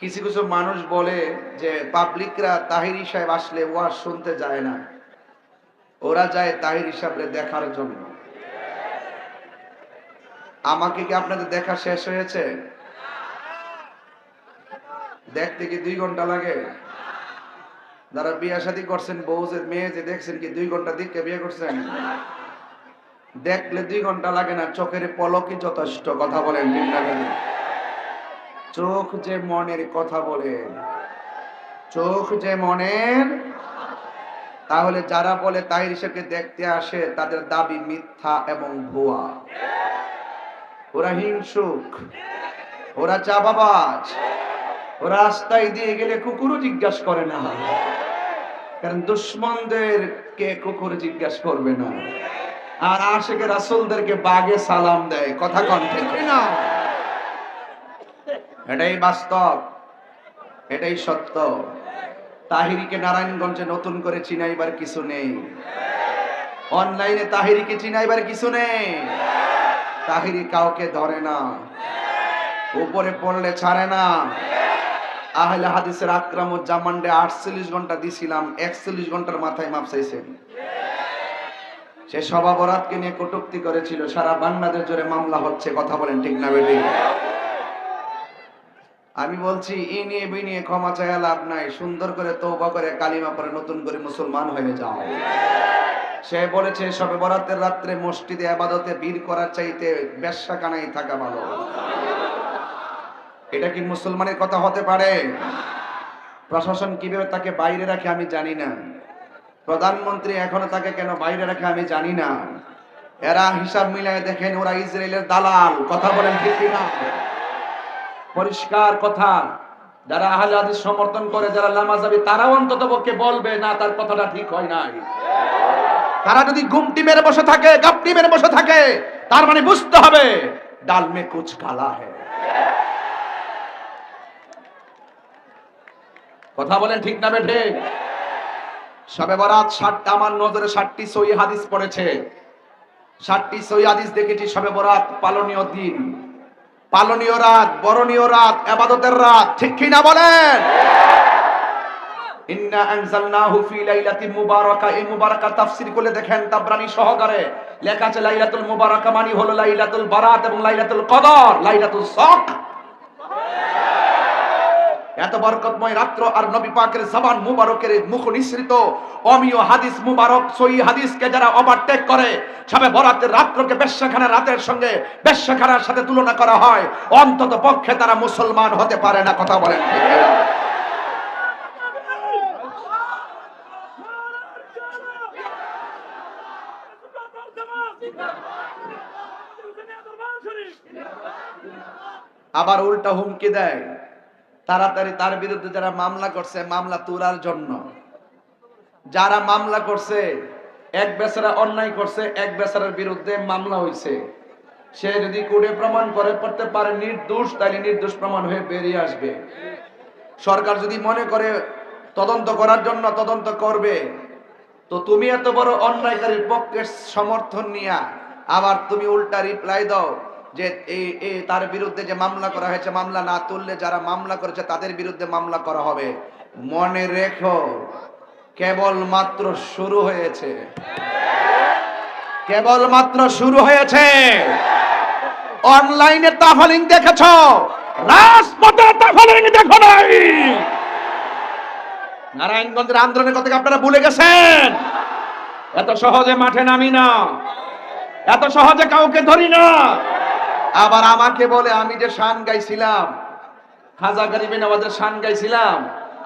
কিছু কিছু মানুষ বলে যে পাবলিকরা তাহিরি সাহেব আসলে ওয়াজ শুনতে যায় না, ওরা যায় তাহিরি সাহেবরে দেখার জন্য। আমাকে কি আপনাদের দেখা শেষ হয়েছে? দেখতে কি 2 ঘন্টা লাগে? যারা বিয়ে শাদী করছেন, বউ যে মেয়ে যে দেখছেন, কি 2 ঘন্টা দিকে বিয়ে করছেন? দেখলে 2 ঘন্টা লাগে না, চোখের পলকই যথেষ্ট। কথা বলেন ঠিক না? চোখ যে মনের কথা বলে, চোখ যে মনের। তাহলে যারা বলে তাহির সাহেবকে দেখতে আসে, তাদের দাবি মিথ্যা এবং ভুয়া। ওরা হিংসুক, ওরা চাপাবাজ, ওরা রাস্তায় দিয়ে গেলে কুকুরও জিজ্ঞাসা করে না, কারণ দুশ্মনদের কে কুকুর জিজ্ঞাসা করবে না। আর আশেকে রাসূলদেরকে বাগে সালাম দেয়। কথা কন ঠিক না? এটাই বাস্তব, এটাই সত্য। তাহিরিকে নারায়ণগঞ্জে নতুন করে চিনাইবার কিছু নেই, অনলাইনে তাহিরিকে চিনাইবার কিছু নেই। তাহিরি কাউকে ধরে না, উপরে পড়লে ছাড়ে না। আহলে হাদিসের আকরামুজ্জামানডে 48 ঘন্টা দিছিলাম, 41 ঘন্টার মাথায় মাপ চাইছেন। সে সভাবরাতকে নিয়ে কটূক্তি করেছিল, সারা বাংলাদেশ জুড়ে মামলা হচ্ছে। কথা বলেন ঠিক না বেটি? আমি বলছি এই নিয়ে বই নিয়ে ক্ষমা চাইয়া লাভ নাই, সুন্দর করে তওবা করে কালিমা পড়ে নতুন করে মুসলমান হয়ে যাও। সে বলেছে শবে বরাতের রাত্রে মসজিদে ইবাদতে ভিড় করার চাইতে বেশ্যাখানায় থাকা ভালো। এটা কি মুসলমানের কথা হতে পারে? প্রশাসন কিভাবে তাকে বাইরে রাখে আমি জানি না, প্রধানমন্ত্রী এখনো তাকে কেন বাইরে রাখে আমি জানি না। এরা হিসাব মিলায় দেখেন, ওরা ইসরায়েলের দালাল। কথা বলেন ঠিক না? পরিষ্কার কথা। যারা আহলে হাদিস সমর্থন করে, যারা লামাযাবি, তারাও অন্ততপক্ষে বলবে না তার কথাটা ঠিক হয় নাই। তারা যদি গুমটি মেরে বসে থাকে, গাপটি মেরে বসে থাকে, তার মানে বুঝতে হবে ডাল মে কুছ কালা হ্যায়। কথা বলেন ঠিক না বেঠে? শবে বরাত 60টা, আমার নজরে 60টি সহিহ হাদিস পড়েছে। 60টি সহিহ হাদিস দেখেছি। শবে বরাত পালনীয় দিন, পালনীয় রাত, বরণীয় রাত, ইবাদতের রাত। ঠিক কি না বলেন? ইন্না আনজালনাহু ফি লাইলাতিন মুবারাকা। এই মুবারাকা তাফসীর করলে দেখেন তাবরানী সহকারে লেখা আছে লাইলাতুল মুবারাকা মানে হলো লাইলাতুল বারাত এবং লাইলাতুল কদর, লাইলাতুল শক। এত বরকতময় রাত্র আর নবী পাকের জবান মুবারকের মুখ নিঃসৃত অমীয় হাদিস মুবারক সহিহ হাদিসকে যারা ওভারটেক করে, শবে বরাতের রাত্রকে বেশ্যাখানার রাতের সঙ্গে বেশ্যাখানার সাথে তুলনা করা হয়, অন্তত পক্ষে তারা মুসলমান হতে পারে না। কথা বলেন ঠিক না? আবার উল্টা হুমকি দেয়, তাড়াতাড়ি তার বিরুদ্ধে যারা মামলা করছে মামলা তোলার জন্য। যারা মামলা করছে, এক বেচারা অন্যায় করছে, এক বেচারার বিরুদ্ধে মামলা হয়েছে, সে যদি কোর্টে প্রমাণ করতে পারে নির্দোষ, তাহলে নির্দোষ প্রমাণ হয়ে বেরিয়ে আসবে। সরকার যদি মনে করে তদন্ত করার জন্য তদন্ত করবে, তো তুমি এত বড় অন্যায়কারীর পক্ষে সমর্থন নিয়া আবার তুমি উল্টা রিপ্লাই দাও যে এই তার বিরুদ্ধে যে মামলা করা হয়েছে, মামলা না তুললে যারা মামলা করেছে তাদের বিরুদ্ধে মামলা করা হবে। মনে রেখো, কেবল মাত্র শুরু হয়েছে, কেবল মাত্র শুরু হয়েছে। অনলাইনে তাফালিং দেখেছো, রাজপথে তাফালিং দেখো নাই। নারায়ণগঞ্জের আন্দোলনের কথা আপনারা ভুলে গেছেন? এত সহজে মাঠে নামি না, এত সহজে কাউকে ধরি না। আবার আমাকে বলে আমি যে শান গাইছিলাম, খাজা গরিবে নওয়াজের শান গাইছিলাম,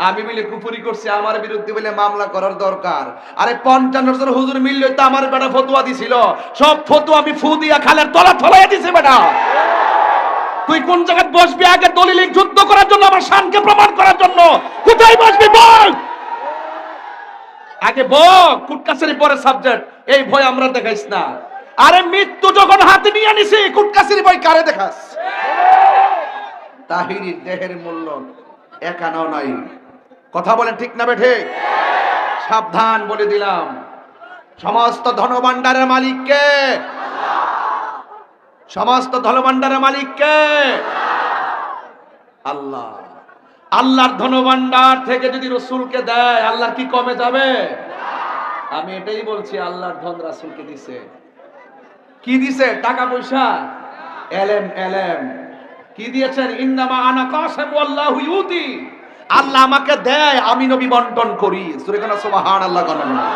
আমি বলে কুফরি করছি, আমার বিরুদ্ধে বলে মামলা করার দরকার। আরে 55 জন হুজুর মিললে তো আমার বেটা ফতোয়া দিছিল, সব ফতোয়া আমি ফু দিয়া খালের তলা ফলাইয়া দিছি। বেটা তুই কোন জায়গায় বসবি আগে দলিলিক যুদ্ধ করার জন্য, আমার শানকে প্রমাণ করার জন্য? কোথায় বসবি বল আগে, বল। কুটকাছারি পরে সাবজেক্ট, এই ভয় আমরা দেখাইস না। আরে মৃত্যু যখন হাতে নিয়ে নিছি, কুটকাছারি ভয় কারে দেখাস? তাহিরির দেহের মূল্য একানো নাই। কথা বলেন ঠিক না বেঠে? সাবধান বলে দিলাম, সমস্ত ধনভাণ্ডারের মালিক কে? সমস্ত ধনভাণ্ডারের মালিক কে? আল্লাহ। আল্লাহর ধনভাণ্ডার থেকে যদি রাসূলকে দেয়, আল্লাহর কি কমে যাবে? আমি এটাই বলছি, আল্লাহর ধন রাসূলকে দিছে। কি দিছে? টাকা পয়সা, এলেম। এলেম কি দিয়েছেন? ইন্নামা আনা কাসিম ওয়াল্লাহু ইউতি। আল্লাহ আমাকে দেয়, আমি নবী বন্টন করি। সূরা কানা সুবহানাল্লাহ গণনা।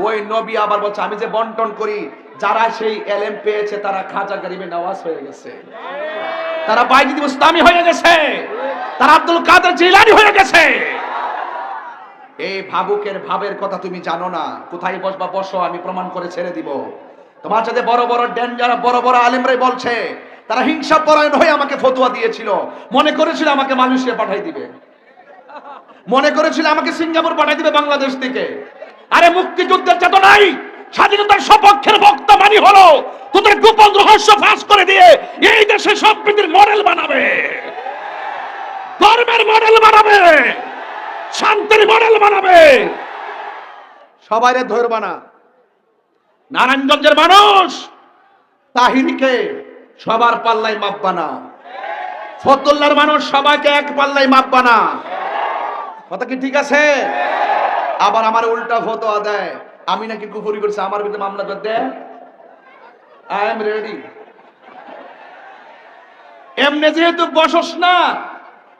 ওই নবী আবার বলছে আমি যে বন্টন করি, যারা সেই এলেম পেয়েছে তারা খাজা গরিবে নওয়াজ হয়ে গেছে, তারা বাইজিদ বুস্তামি হয়ে গেছে, তারা আব্দুল কাদের জিলানী হয়ে গেছে। এই ভাবুকের ভাবের কথা তুমি জানো না। কোথায় বসবা বসো, আমি প্রমাণ করে ছেড়ে দিব। তোমার সাথে বড় বড় ডেঞ্জার বড় বড় আলেমরাই বলছে, তারা হিংসা পরায়ণ হয়ে আমাকে ফতোয়া দিয়েছিল। মনে করেছিল আমাকে মালয়েশিয়া পাঠাই দিবে, মনে করেছিল আমাকে সিঙ্গাপুর পাঠাই দিবে বাংলাদেশ থেকে। আরে মুক্তিযুদ্ধের চেতনাই স্বাধীনতার সপক্ষের বক্তা মানি হলো তোদের গোপন রহস্য ফাঁস করে দিয়ে এই দেশে সম্প্রীতির মডেল বানাবে, ধর্মের মডেল বানাবে, শান্তির মডেল বানাবে। সবাইরে ধরবা না। নারায়ণগঞ্জের মানুষ তাহিরিকে সবার পাল্লায় মাপবা না, ফতুল্লার মানুষ সবাইকে এক পাল্লায় মাপবা না। কথা কি ঠিক আছে? আবার আমার উল্টা ফতোয়া দেয় আমি নাকি কুফরি করছি, আমার বিরুদ্ধে মামলা করে দেয়। I am ready. এমনি যেহেতু বসস না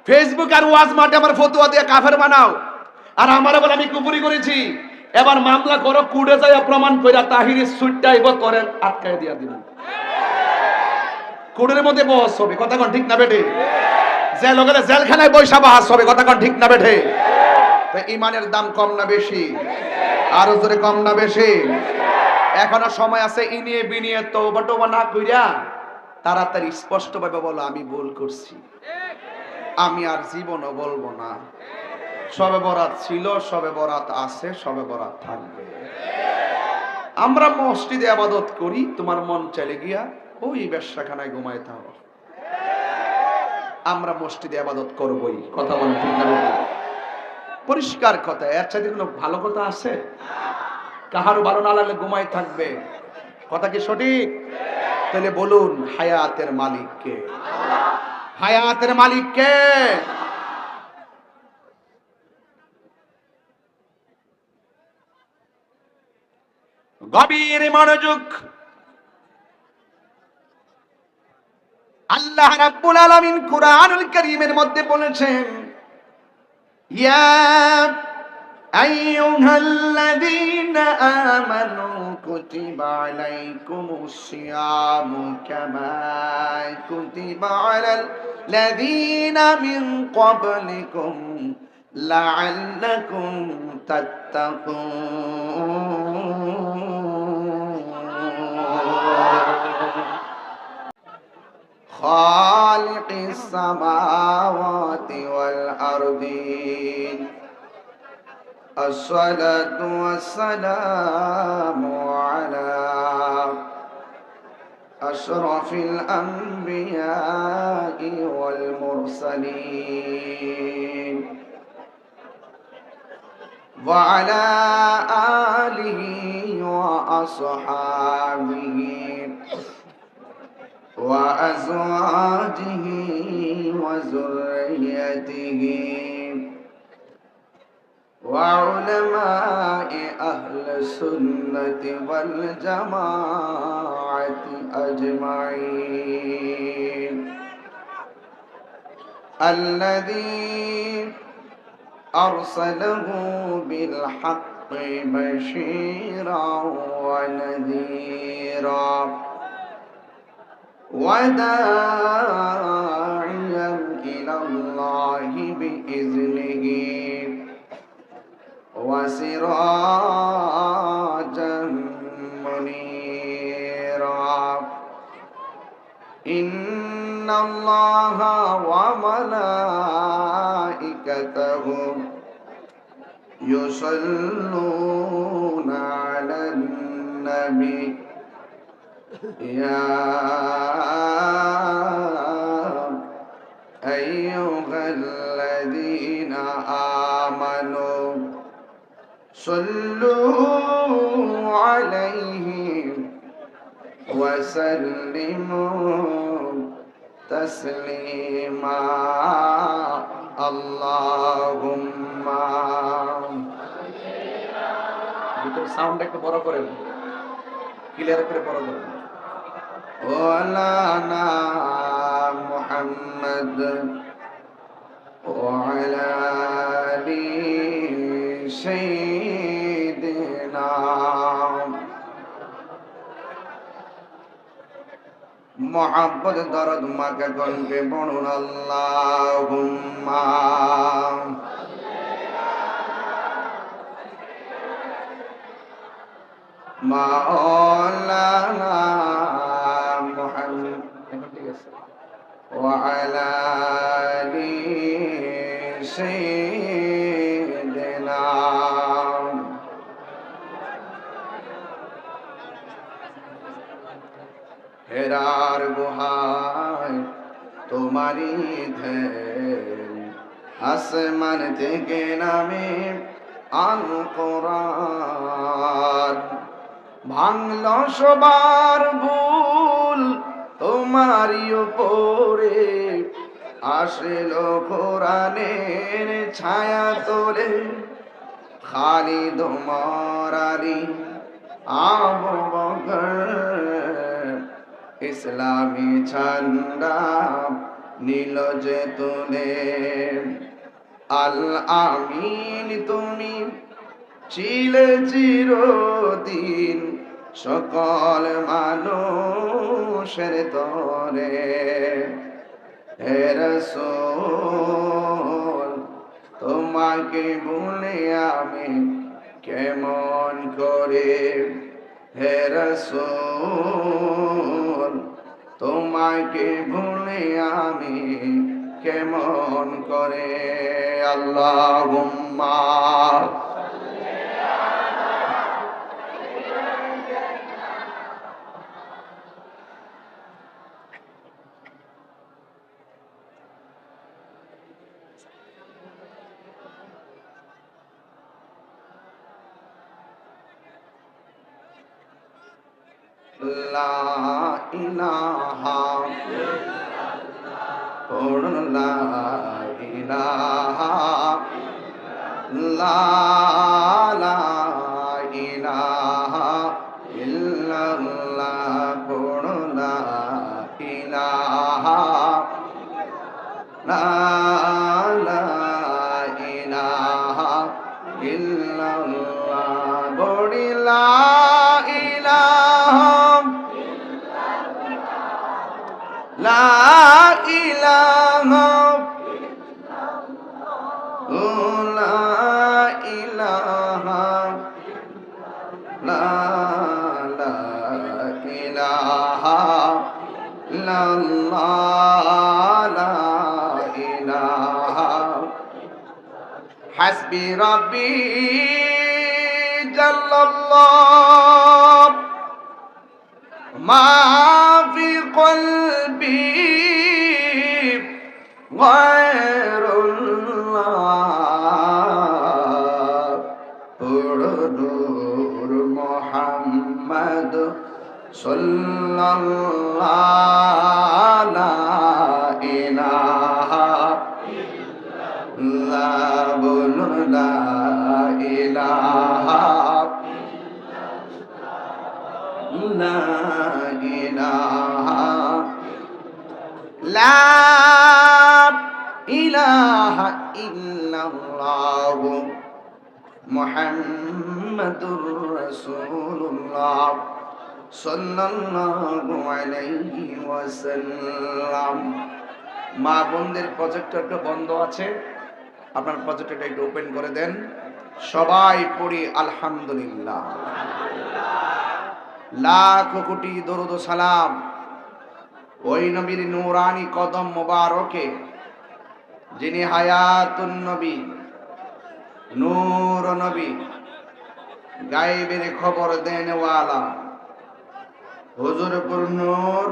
ফেসবুক আর ওয়াজ মাঠে আমার ফতোয়া দিয়ে কাফের বানাও, আর আমারে বলে আমি কুফরি করেছি, এবার মামলা করো, কুড়ে যায় প্রমাণ কইরা তাহিরের সুটটা এবার করে আটকায় দিয়া দিবেন। কুড়ের মধ্যে বহস হবে, কথা কোন ঠিক না বেঠে? জেল গেলে জেলখানায় বৈশা বাহাস হবে, কথা কোন ঠিক না বেঠে? তো ইমানের দাম কম না বেশি? আরো জোরে কম না বেশি? এখনো সময় আছে, ইনিয়ে বিনিয়ে তওবা টওবা না কইরা তাড়াতাড়ি স্পষ্ট ভাবে বলো আমি ভুল করছি, আমি আর জীবনও বলবো না। শবে বরাত ছিল, শবে বরাত আছে, শবে বরাত থাকবে। আমরা মসজিদে ইবাদত করি, তোমার মন চলে গিয়া ওই ব্যবসাখানায় ঘুমায় থাকো। আমরা মসজিদে ইবাদত করবই, কথা বলেন ঠিক না? পরিষ্কার কথা, এর চাইতে কোনো ভালো কথা আছে? কাহারও ভালো না লাগলে ঘুমায় থাকবে, কথা কি সঠিক? তাহলে বলুন হায়াতের মালিক কে? হায়াতের মালিক কে? গভীর মনোযোগ। আল্লাহ রাব্বুল আলামিন কুরআনুল কারীমের মধ্যে বলেছেন, ইয়া আইয়ুহাল্লাযীনা আমানু কুতিবা আলাইকুমুস সিয়ামু কামা কুতিবা আলাল লাযীনা মিন ক্বাবলিকুম লাআল্লাকুম তাত্তাকুন। খালিকিস সামাওয়াতি ওয়াল আরদিন আসসালাতু ওয়াসসালামু আলা আশরাফিল আমবিয়াই ওয়াল মুরসালিন ওয়া আলা আলিহি ওয়া আসহাবিহি ওয়া আজওয়াজিহি ওয়া যুররিয়াতিহি وعلماء أهل السنة والجماعة أجمعين الذي أرسله بالحق بشيرا ونذيرا وداعيا إلى الله بإذنه وسراجا منيرا إن الله وملائكته يصلون على النبي يا أيها الذين آمنوا صلوا عليه وسلموا تسليما আল্লাহুম্মা ভিতর সাউন্ড একটু বড় করেন, ক্লিয়ার করে বড় করেন। ওয়ালানা মুহাম্মদ ওয়ালা আলি সাইয়্যিদিনা মোহাম্মদ দরদ মাকে গনকে বলুন আল্লাহুম্মা মাওলানা মুহাম্মদ ঠিক আছে ওয়া আলা আলি সাইয়্যিদিনা হেরার গুহায় তোমারি ধ্যান আসমান থেকে নামে আল কোরআন ভাঙল সবার ভুল তোমারই উপরে আসলো কোরআনের ছায়া তোলে খালিদ ওমর আলী আবু বকর ইসলামী ঝান্ডা নীল যে তুলে আল আমিন তুমি ছিলে চিরদিন সকল মানুষের তরে হে রাসূল তোমাকে ভুলে আমি কেমন করে হে রাসূল তোমাকে ভুলে আমি কেমন করে আল্লাহুম্মা লা ইলাহা পড়ুন লা ইলাহা লা ইলাহা ইল্লাল্লাহ পড়ুন লা ইলাহা লা ইলাহা ইল্লাল্লাহ বড়ি লা ইলাহা লা ইলাহা লা ইলাহা লা ইলাহা ইল্লাল্লাহ লা ইলাহা হাসবি রাব্বি জাল্লাল্লাহ মা ফি কলবি গায়রুল্লাহ নূর মুহাম্মদ সাল্লাল্লাহু লা ইলাহা ইল্লাল্লাহ লা ইলাহা লা ইলাহা লা ইলাহা ইল্লাল্লাহ মুহাম্মাদুর রাসূলুল্লাহ সাল্লাল্লাহু আলাইহি ওয়াসাল্লাম। মা বোনদের প্রজেক্টরটা বন্ধ আছে, আপনার প্রজেক্টরটা একটু ওপেন করে দেন। সবাই পড়ি আলহামদুলিল্লাহ। লাখ কোটি দরুদ ও সালাম ওই নবীর নূরানি কদম মোবারকে, যিনি হায়াতুন নবী, নূর নবী, গায়েবের খবর দেনওয়ালা, হুজুরপুর নূর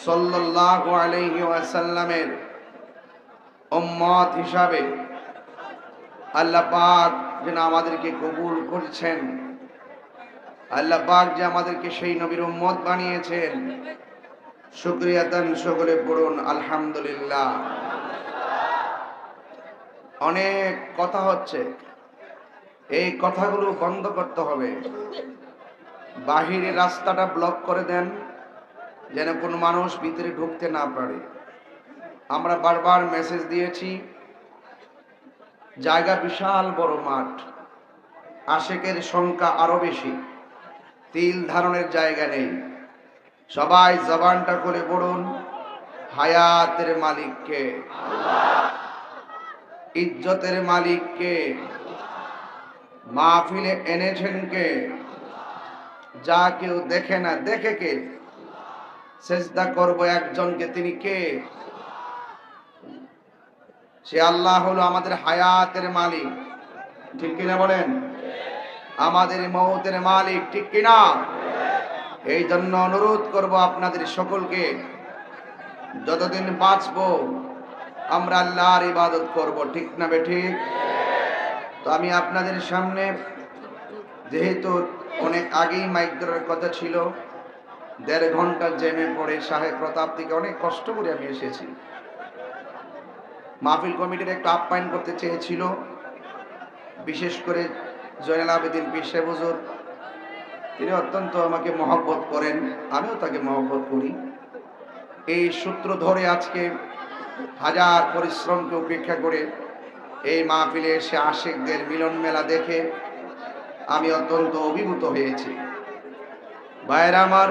সাল্লাল্লাহু আলাইহি ওয়াসাল্লামের উম্মত হিসাবে আল্লাহ পাক যেন আমাদেরকে কবুল করেছেন, আল্লাহ পাক যে আমাদেরকে সেই নবীর উম্মত বানিয়েছেন, শুকরিয়া দান সকলে পড়ুন আলহামদুলিল্লাহ। অনেক কথা হচ্ছে, এই কথাগুলো বন্ধ করতে হবে। বাহিরে রাস্তাটা ব্লক করে দেন, যেন কোনো মানুষ ভিতরে ঢুকতে না পারে। আমরা বারবার মেসেজ দিয়েছি, জায়গা বিশাল বড় মাঠ, আশেকের সংখ্যা আরো বেশি, তিল ধারণের জায়গা নেই। সবাই জবানটা করে বলুন, হায়াতের মালিককে, ইজ্জতের মালিককে, মাহফিলে এনেছেন কে? যা কেউ দেখে না, দেখে কে? সেজদা করব একজনকে, তিনি কে? সে আল্লাহ হলো আমাদের হায়াতের মালিক, ঠিক কিনা বলেন? আমাদের মৌতের মালিক, ঠিক কিনা? এই জন্য অনুরোধ করব আপনাদের সকলকে, যতদিন বাঁচবো আমরা আল্লাহর ইবাদত করব, ঠিক না বেঠিক? তো আমি আপনাদের সামনে, যেহেতু অনেক আগেই মাইক ধরার কথা ছিল, 1.5 ঘন্টা জ্যামে পড়ে সাহেব প্রতাপ থেকে অনেক কষ্ট করে আমি এসেছি। মাহফিল কমিটির একটা আপ্যায়ন করতে চেয়েছিল, বিশেষ করে জয়নাল আবেদিন পীর সাহেব হুজুর, তিনি অত্যন্ত আমাকে মহব্বত করেন, আমিও তাকে মহব্বত করি। এই সূত্র ধরে আজকে হাজার পরিশ্রমকে উপেক্ষা করে এই মাহফিলে এসে আশিকদের মিলন মেলা দেখে আমি অত্যন্ত অভিভূত হয়েছি। ভাইয়েরা আমার,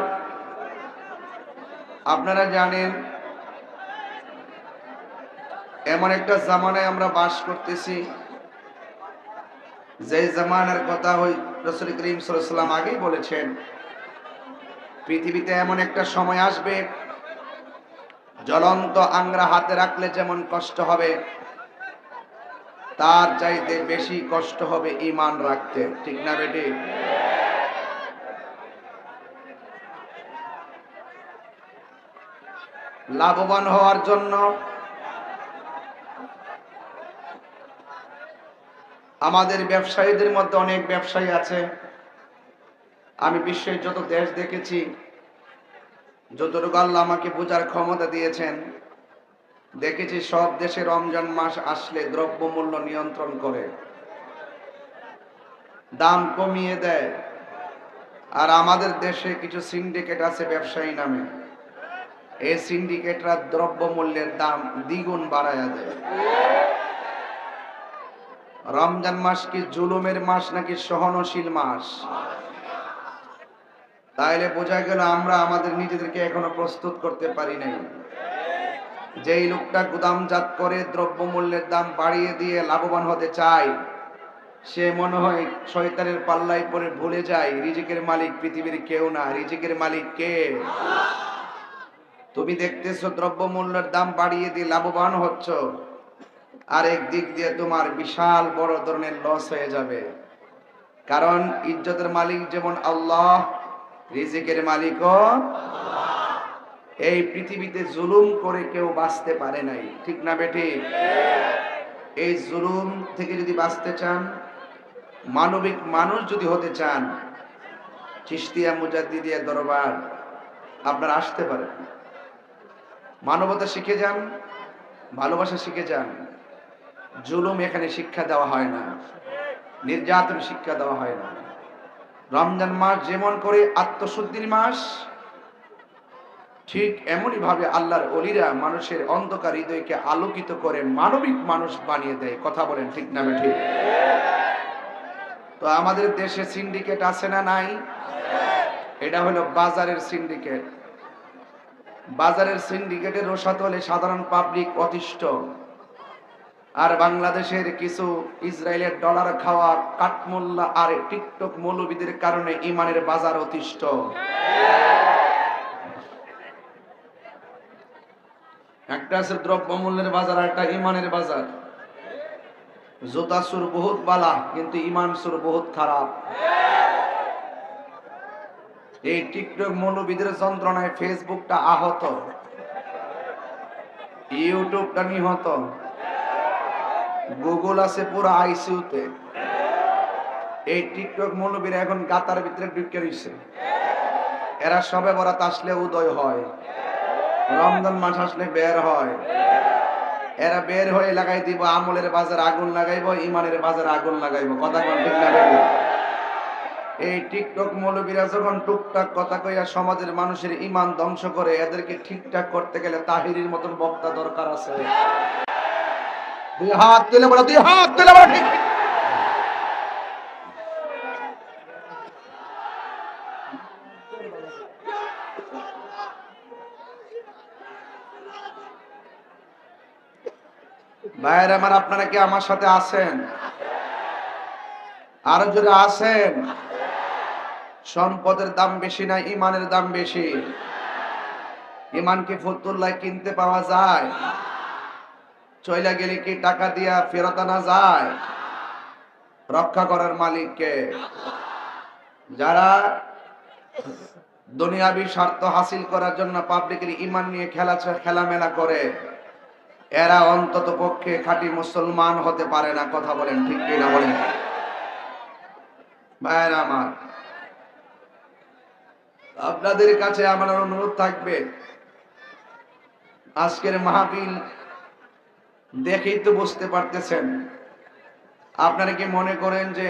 আপনারা জানেন এমন একটা জামানায় আমরা বাস করতেছি, যে জামানার কথা ওই রাসূল করিম সাল্লাল্লাহু আলাইহি ওয়াসাল্লাম আগেই বলেছেন, পৃথিবীতে এমন একটা সময় আসবে, জ্বলন্ত আংরা হাতে রাখলে যেমন কষ্ট হবে, তার চাইতে বেশি কষ্ট হবে ঈমান রাখতে, ঠিক না বেটি? লাভবান হওয়ার জন্য আমাদের ব্যবসায়ীদের মধ্যে অনেক ব্যবসায়ী আছে। আমি বিশ্বের যত দেশ দেখেছি, যতটুকু আল্লাহ আমাকে বোঝার ক্ষমতা দিয়েছেন, দেখেছি সব দেশে রমজান মাস আসলে দ্রব্যমূল্য নিয়ন্ত্রণ করে, দাম কমিয়ে দেয়। আর আমাদের দেশে কিছু সিন্ডিকেট আছে ব্যবসায়ী নামে, এই সিন্ডিকেটরা দ্রব্যমূল্যের দাম দ্বিগুণ বাড়ায়া দেয়। রমজান মাস কি জুলুমের মাস নাকি সহনশীল মাস? তাইলে বোঝা গেল আমরা আমাদের নিজেদেরকে এখনো প্রস্তুত করতে পারি নাই। যেই লোকটা গুদামজাত করে দ্রব্যমূল্যের দাম বাড়িয়ে দিয়ে লাভবান হতে চায়, সে মনে হয় শয়তানের পাল্লায় পড়ে ভুলে যায় রিজিকের মালিক পৃথিবীর কেউ না, রিজিকের মালিক কে? তুমি দেখতেছো দ্রব্যমূল্যের দাম বাড়িয়ে দিয়ে লাভবান হচ্ছ, আর একদিক দিয়ে তোমার বিশাল বড় ধরনের লস হয়ে যাবে। কারণ ইজ্জতের মালিক যেমন আল্লাহ, রিজিকের মালিকও আল্লাহ। এই পৃথিবীতে জুলুম করে কেউ বাঁচতে পারে নাই, ঠিক না বেটি? এই জুলুম থেকে যদি বাঁচতে চান, মানবিক মানুষ যদি হতে চান, চিশতিয়া মুজাদ্দিদিয়া দরবার আপনারা আসতে পারেন। মানবতা শিখে যান, ভালোবাসা শিখে যান। জুলুম এখানে শিক্ষা দেওয়া হয় না, নির্যাতন শিক্ষা দেওয়া হয় না। রমজান মাস যেমন করে আত্মশুদ্ধির মাস, ঠিক এমনই ভাবে আল্লাহর ওলিরা মানুষের অন্ধকার হৃদয়কে আলোকিত করে মানবিক মানুষ বানিয়ে দেয়। কথা বলেন ঠিক না ঠিক? তো আমাদের দেশে সিন্ডিকেট আছে না নাই? এটা হলো বাজারের সিন্ডিকেট। বাজারের সিন্ডিকেটের রোষাতলে সাধারণ পাবলিক অতিষ্ঠ। আর বাংলাদেশের কিছু ইসরায়েলের ডলার খাওয়া কাঠমোল্লা আর টিকটক মৌলবীদের কারণে ইমানের বাজার অতিষ্ঠ। একটা আছে দ্রব্যমূল্যের বাজার, আর একটা ইমানের বাজার। জুতা সুর বহুত বালা, কিন্তু ইমান সুর বহুত খারাপ। এই টিকটক মৌলবীদের যন্ত্রণায় ফেসবুকটা আহত, ইউটিউবটা নিহত, গুগল আছে পুরো আইসিইউতে। এই টিকটক মৌলবীরা এখন গাতার ভিতরে ঢুকে রয়েছে। এরা সবে বরাত আসলে উদয় হয়, রমজান মাস আসলে বের হয়। এরা বের হয়ে লাগাই দিব আমলের বাজার আগুন লাগাইবো, ইমানের বাজার আগুন লাগাইবো। কথা কোন ঠিক না বেঠিক? এই টিকটক মৌলবীরা যখন টুকটাক কথা কইয়া সমাজের মানুষের ইমান ধ্বংস করে, এদেরকে ঠিকঠাক করতে গেলে তাহিরির মতন বক্তা দরকার আছে। দুই হাত তুলে বলো, দুই হাত তুলে বলো ঠিক। ভাইয়ের আমার, আপনারা কি আমার সাথে আছেন? আরো যদি আছেন, সম্পদের দাম বেশি না ইমানের দাম বেশি? ইমান কি ফুতুল্লাহ কিনতে পাওয়া যায়? চইলা গেলে কি টাকা দিয়া ফেরত আনা যায়? রক্ষা করার মালিককে। যারা দুনিয়াবি স্বার্থ হাসিল করার জন্য পাবলিকের ইমান নিয়ে খেলামেলা করে, এরা অন্তত পক্ষে খাঁটি মুসলমান হতে পারে না। কথা বলেন ঠিক কিনা বলেন? ভাইয়েরা আমার, আপনাদের কাছে আমার অনুরোধ থাকবে, আজকের মাহফিল দেখেই তো বুঝতে পারতেছেন। আপনারা কি মনে করেন যে